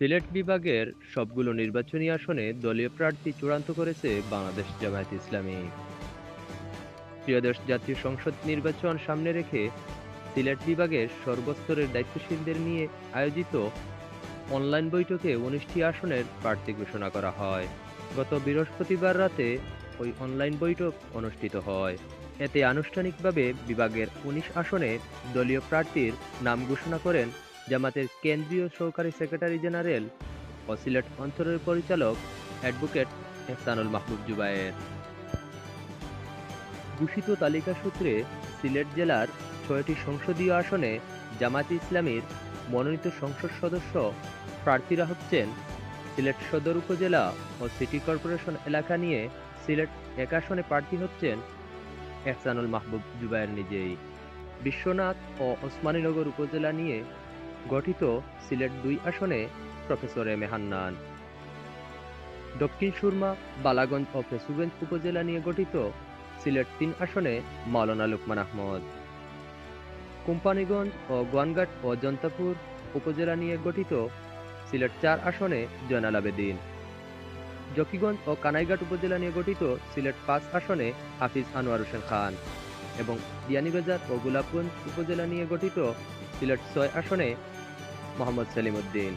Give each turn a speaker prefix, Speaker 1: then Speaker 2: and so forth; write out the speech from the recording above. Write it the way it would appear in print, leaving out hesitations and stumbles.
Speaker 1: সিলেট বিভাগের সবগুলো নির্বাচনী আসনে দলীয় প্রার্থী চূড়ান্ত করেছে বাংলাদেশ জামায়াতে ইসলামী। ত্রয়োদশ জাতীয় সংসদ নির্বাচন সামনে রেখে সিলেট বিভাগের সর্বস্তরের দায়িত্বশীলদের নিয়ে আয়োজিত অনলাইন বৈঠকে ১৯টি আসনের প্রার্থী ঘোষণা করা হয়। গত বৃহস্পতিবার রাতে ওই অনলাইন বৈঠক অনুষ্ঠিত হয়। এতে আনুষ্ঠানিকভাবে বিভাগের ১৯ আসনে দলীয় প্রার্থীর নাম ঘোষণা করেন জামাতের কেন্দ্রীয় সহকারী সেক্রেটারি জেনারেল ও সিলেট অঞ্চলের পরিচালক অ্যাডভোকেট এহসানুল মাহবুব জুবায়ের। ঘোষিত তালিকা সূত্রে সিলেট জেলার ৬টি সংসদীয় আসনে জামায়াতে ইসলামীর মনোনীত সংসদ সদস্য প্রার্থীরা হচ্ছেন সিলেট সদর উপজেলা ও সিটি কর্পোরেশন এলাকা নিয়ে সিলেট ১ আসনে প্রার্থী হচ্ছেন এহসানুল মাহবুব জুবায়ের নিজেই। বিশ্বনাথ ও ওসমানীনগর উপজেলা নিয়ে গঠিত সিলেট ২ আসনে professor M A Hannan. Dakshin Surma, Balaganj ও ফেসুগঞ্জ উপজেলা নিয়ে গঠিত সিলেট ৩ আসনে মাওলানা লুকমান আহমদ। কোম্পানীগঞ্জ ও গোয়ানঘাট ও জন্তাপুর উপজেলা নিয়ে গঠিত সিলেট ৪ আসনে জয়নাল আবেদীন। জকিগঞ্জ ও কানাইঘাট উপজেলা নিয়ে গঠিত সিলেট ৫ আসনে হাফিজ আনোয়ার হোসেন খান এবং বিয়ানীবাজার ও গোলাপগঞ্জ উপজেলা নিয়ে গঠিত সিলেট ৬ আসনে মোহাম্মদ সেলিম উদ্দিন।